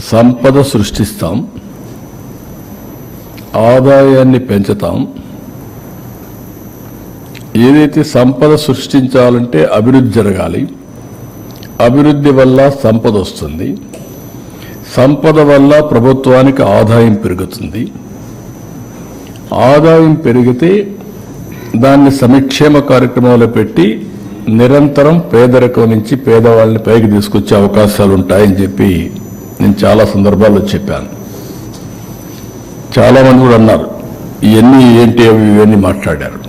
సంపద సృష్టిస్తాం, ఆదాయాన్ని పెంచుతాం. ఏదైతే సంపద సృష్టించాలంటే అభివృద్ధి జరగాలి, అభివృద్ధి వల్ల సంపద వస్తుంది, సంపద వల్ల ప్రభుత్వానికి ఆదాయం పెరుగుతుంది, ఆదాయం పెరిగితే దాన్ని సంక్షేమ కార్యక్రమాలు పెట్టి నిరంతరం పేదరికం నుంచి పేదవాళ్ళని పైకి తీసుకొచ్చే అవకాశాలు ఉంటాయని చెప్పి నేను చాలా సందర్భాల్లో చెప్పాను. చాలామంది కూడా అన్నారు ఇవన్నీ ఏంటి అవి ఇవన్నీ మాట్లాడారు.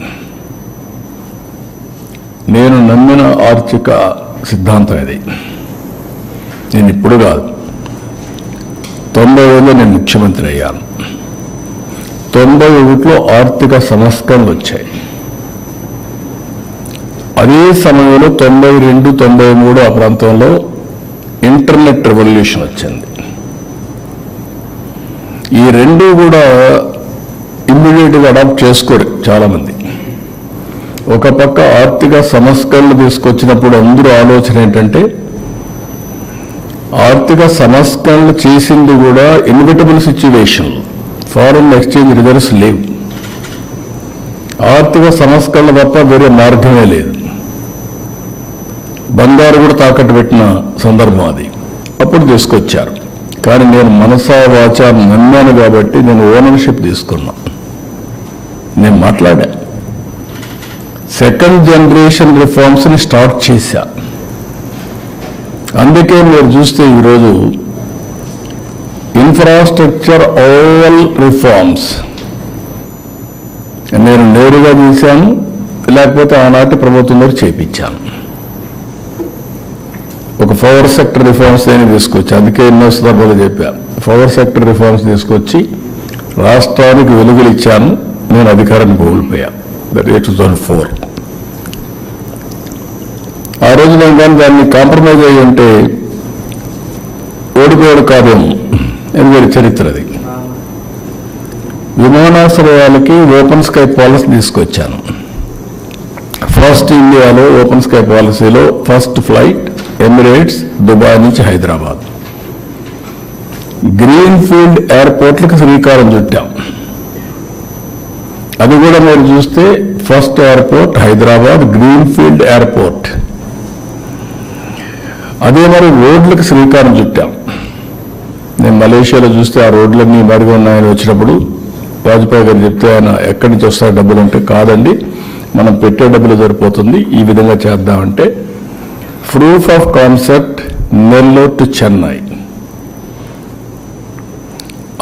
నేను నమ్మిన ఆర్థిక సిద్ధాంతం ఇది. నేను ఇప్పుడు కాదు, 90లో నేను ముఖ్యమంత్రి అయ్యాను. 91లో ఆర్థిక సంస్కరణలు వచ్చాయి. అదే సమయంలో 92, 93 ఆ ప్రాంతంలో ఇంటర్నెట్ రెవల్యూషన్ వచ్చింది. ఈ రెండు కూడా ఇమ్మీడియట్గా అడాప్ట్ చేసుకోరు చాలామంది. ఒక పక్క ఆర్థిక సంస్కరణలు తీసుకొచ్చినప్పుడు అందరూ ఆలోచన ఏంటంటే ఆర్థిక సంస్కరణలు చేసింది కూడా inevitable situation, foreign exchange reserves లేవు, ఆర్థిక సంస్కరణ తప్ప వేరే మార్గమే లేదు. బంగారు కూడా తాకట్టు పెట్టిన సందర్భం అది. అప్పుడు తీసుకొచ్చారు. కానీ నేను మనసా వాచా నమ్మాను కాబట్టి నేను ఓనర్షిప్ తీసుకున్నా. నేను మాట్లాడా, సెకండ్ జనరేషన్ రిఫార్మ్స్ని స్టార్ట్ చేశా. అందుకే మీరు చూస్తే ఈరోజు ఇన్ఫ్రాస్ట్రక్చర్ ఆల్ రిఫార్మ్స్ నేను నేరుగా చేశాను, లేకపోతే ఆనాటి ప్రభుత్వంలో చేయించాను. ఒక పవర్ సెక్టర్ రిఫార్మ్స్ అని తీసుకొచ్చి, అందుకే ఎన్నో సందర్భాలు చెప్పాను, పవర్ సెక్టర్ రిఫార్మ్స్ తీసుకొచ్చి రాష్ట్రానికి వెలుగులు ఇచ్చాను. నేను అధికారాన్ని కోల్పోయాను. That is 2004. ఆ రోజు నేను కానీ దాన్ని కాంప్రమైజ్ అయ్యి ఉంటే ఓడిపోయాడు కాదేమో, ఎందుకంటే చరిత్ర అది. విమానాశ్రయాలకి ఓపెన్ స్కై పాలసీ తీసుకొచ్చాను. ఫస్ట్ ఇండియాలో ఓపెన్ స్కై పాలసీలో ఫస్ట్ ఫ్లైట్ ఎమిరేట్స్ దుబాయ్ నుంచి హైదరాబాద్. గ్రీన్ ఫీల్డ్ ఎయిర్పోర్ట్లకు శ్రీకారం చుట్టాం. అది కూడా మీరు చూస్తే first airport Hyderabad green field airport. అదే మరి రోడ్లకు శ్రీకారం చుట్టాం. నేను మలేషియాలో చూస్తే ఆ రోడ్లన్నీ మరుగు ఉన్నాయని వచ్చినప్పుడు వాజ్పేయి గారు చెప్తే ఆయన ఎక్కడి నుంచి వస్తాయి డబ్బులు అంటే, కాదండి మనం పెట్టే డబ్బులు సరిపోతుంది, ఈ విధంగా చేద్దామంటే proof of concept Nellore to Chennai.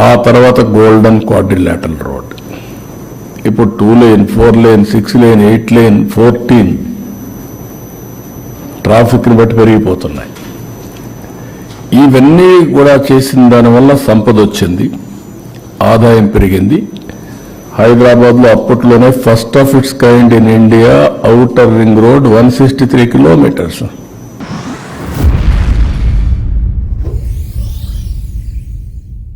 ఆ తర్వాత గోల్డెన్ క్వాడ్రిలేటరల్ రోడ్, ఇప్పుడు 2 లేన్ 4 లేన్ 6 లేన్ 8 లేన్ 14 ట్రాఫిక్ని బట్టి పెరిగిపోతున్నాయి. ఇవన్నీ కూడా చేసిన దానివల్ల సంపద వచ్చింది, ఆదాయం పెరిగింది. హైదరాబాద్లో అప్పట్లోనే first of it's kind in India outer ring road 163 kilometres.